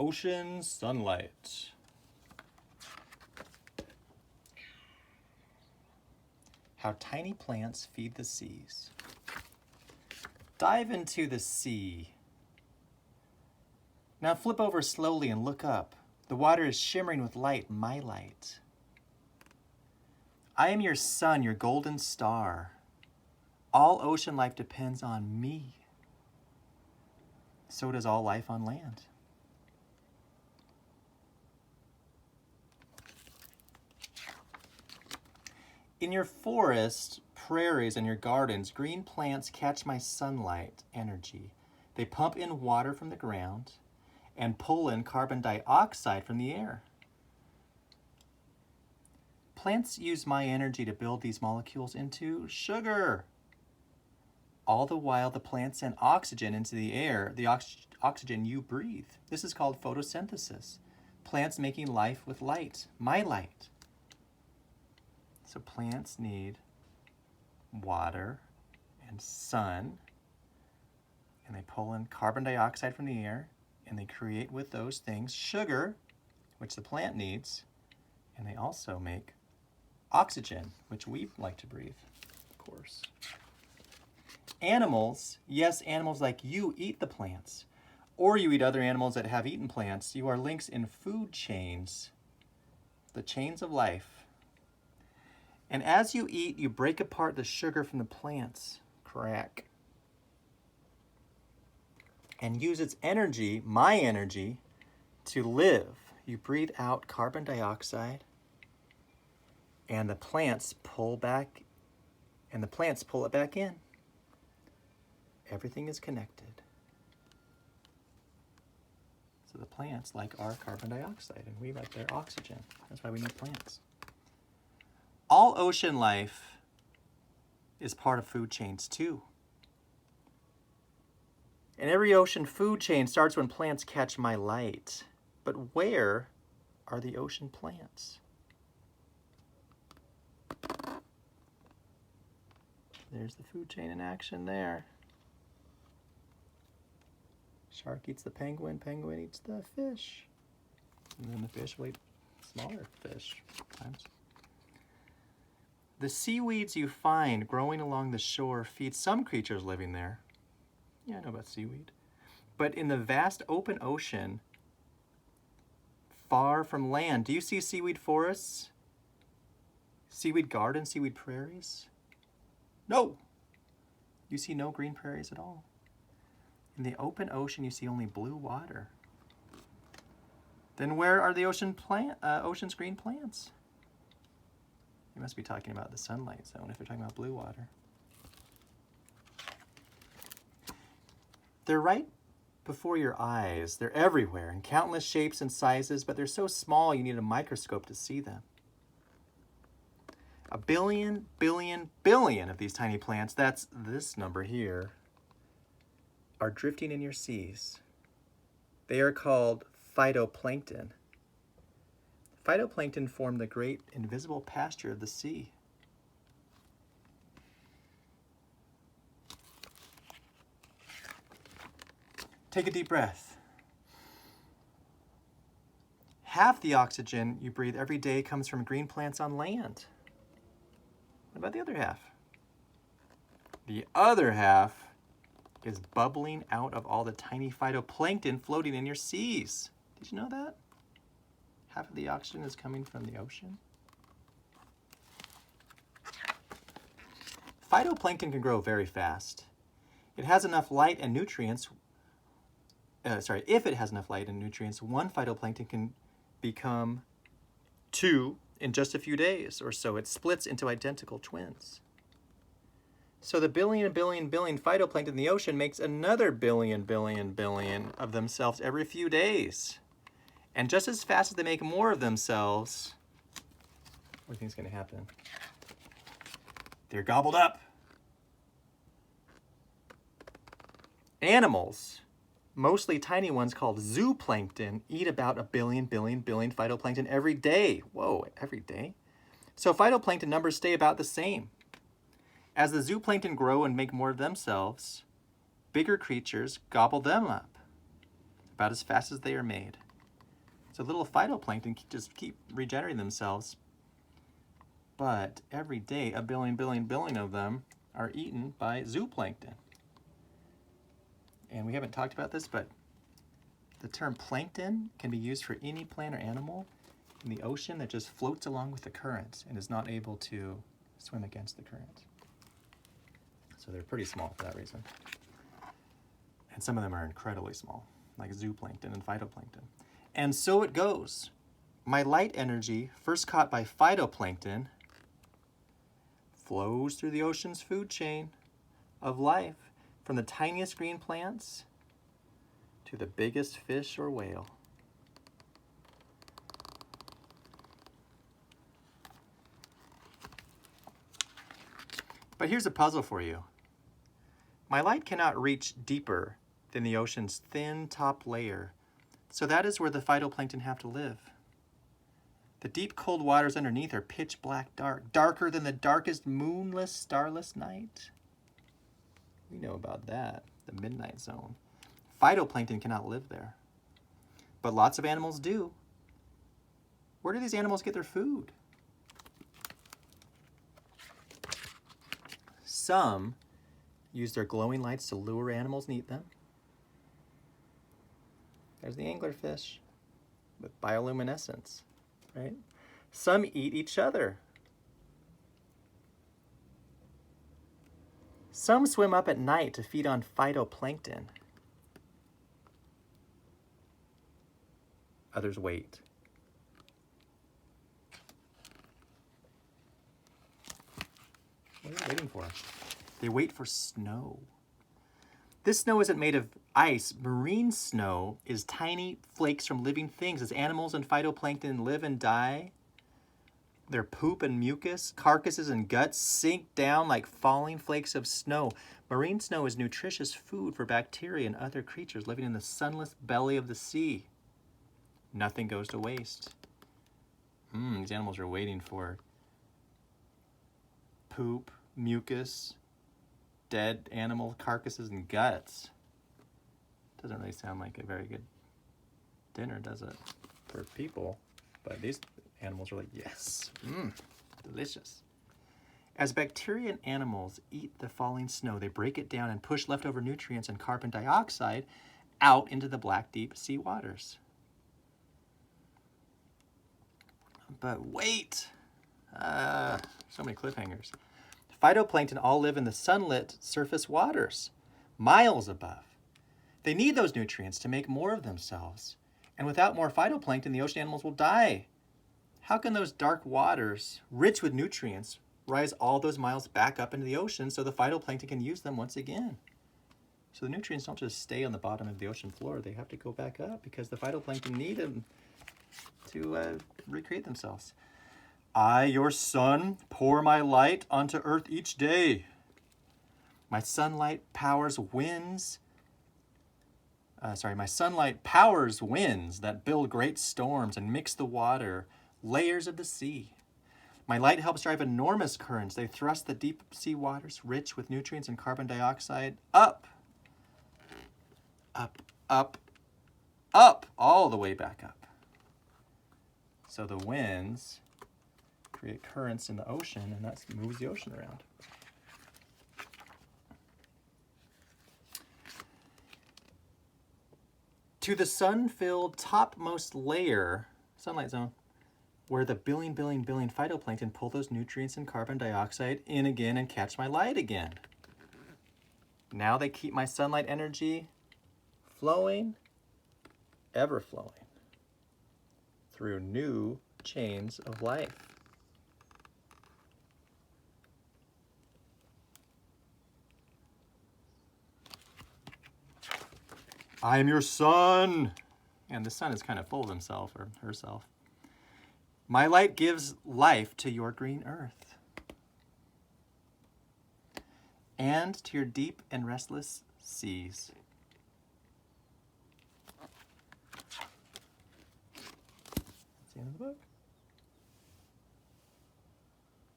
Ocean sunlight. How tiny plants feed the seas. Dive into the sea. Now flip over slowly and look up. The water is shimmering with light, my light. I am your sun, your golden star. All ocean life depends on me. So does all life on land. In your forest, prairies, and your gardens, green plants catch my sunlight energy. They pump in water from the ground and pull in carbon dioxide from the air. Plants use my energy to build these molecules into sugar. All the while, the plants send oxygen into the air, the oxygen you breathe. This is called photosynthesis. Plants making life with light, my light. So plants need water and sun, and they pull in carbon dioxide from the air, and they create with those things sugar, which the plant needs, and they also make oxygen, which we like to breathe, of course. Animals, yes, animals like you eat the plants, or you eat other animals that have eaten plants. You are links in food chains, the chains of life. And as you eat, you break apart the sugar from the plants, crack, and use its energy, my energy, to live. You breathe out carbon dioxide, and the plants pull it back in. Everything is connected. So the plants like our carbon dioxide, and we like their oxygen. That's why we need plants. All ocean life is part of food chains too. And every ocean food chain starts when plants catch my light. But where are the ocean plants? There's the food chain in action there. Shark eats the penguin, penguin eats the fish. And then the fish will eat smaller fish sometimes. The seaweeds you find growing along the shore feed some creatures living there. Yeah, I know about seaweed. But in the vast open ocean, far from land, do you see seaweed forests? Seaweed gardens, seaweed prairies? No! You see no green prairies at all. In the open ocean, you see only blue water. Then where are the ocean's green plants? You must be talking about the sunlight zone if you're talking about blue water. They're right before your eyes. They're everywhere in countless shapes and sizes, but they're so small you need a microscope to see them. 1 billion, billion, billion of these tiny plants, that's this number here, are drifting in your seas. They are called phytoplankton. Phytoplankton form the great invisible pasture of the sea. Take a deep breath. Half the oxygen you breathe every day comes from green plants on land. What about the other half? The other half is bubbling out of all the tiny phytoplankton floating in your seas. Did you know that? Half of the oxygen is coming from the ocean. Phytoplankton can grow very fast. It has enough light and nutrients. If it has enough light and nutrients, one phytoplankton can become 2 in just a few days or so. It splits into identical twins. So the billion, billion, billion phytoplankton in the ocean makes another billion, billion, billion of themselves every few days. And just as fast as they make more of themselves, what do you think is going to happen? They're gobbled up. Animals, mostly tiny ones called zooplankton, eat about 1 billion, billion, billion phytoplankton every day. Whoa, every day? So phytoplankton numbers stay about the same. As the zooplankton grow and make more of themselves, bigger creatures gobble them up about as fast as they are made. So little phytoplankton just keep regenerating themselves. But every day, a billion of them are eaten by zooplankton. And we haven't talked about this, but the term plankton can be used for any plant or animal in the ocean that just floats along with the current and is not able to swim against the current. So they're pretty small for that reason. And some of them are incredibly small, like zooplankton and phytoplankton. And so it goes. My light energy, first caught by phytoplankton, flows through the ocean's food chain of life from the tiniest green plants to the biggest fish or whale. But here's a puzzle for you. My light cannot reach deeper than the ocean's thin top layer, so that is where the phytoplankton have to live. The deep, cold waters underneath are pitch black dark, darker than the darkest moonless, starless night. We know about that, the midnight zone. Phytoplankton cannot live there, but lots of animals do. Where do these animals get their food? Some use their glowing lights to lure animals and eat them. There's the anglerfish with bioluminescence, right? Some eat each other. Some swim up at night to feed on phytoplankton. Others wait. What are they waiting for? They wait for snow. This snow isn't made of ice. Marine snow is tiny flakes from living things. As animals and phytoplankton live and die, their poop and mucus, carcasses and guts sink down like falling flakes of snow. Marine snow is nutritious food for bacteria and other creatures living in the sunless belly of the sea. Nothing goes to waste. These animals are waiting for poop, mucus, dead animal carcasses and guts. Doesn't really sound like a very good dinner, does it, for people? But these animals are like, yes, delicious. As bacteria and animals eat the falling snow, they break it down and push leftover nutrients and carbon dioxide out into the black, deep sea waters. But wait, so many cliffhangers. Phytoplankton all live in the sunlit surface waters, miles above. They need those nutrients to make more of themselves. And without more phytoplankton, the ocean animals will die. How can those dark waters, rich with nutrients, rise all those miles back up into the ocean so the phytoplankton can use them once again? So the nutrients don't just stay on the bottom of the ocean floor. They have to go back up because the phytoplankton need them to recreate themselves. I, your sun, pour my light onto earth each day. My sunlight powers winds. My sunlight powers winds that build great storms and mix the water, layers of the sea. My light helps drive enormous currents. They thrust the deep sea waters, rich with nutrients and carbon dioxide, up, up, up, up, all the way back up. So the winds create currents in the ocean, and that moves the ocean around. To the sun-filled topmost layer, sunlight zone, where the billion phytoplankton pull those nutrients and carbon dioxide in again and catch my light again. Now they keep my sunlight energy flowing, ever flowing, through new chains of life. I am your sun. And the sun is kind of full of himself or herself. My light gives life to your green earth and to your deep and restless seas. That's the end of the book.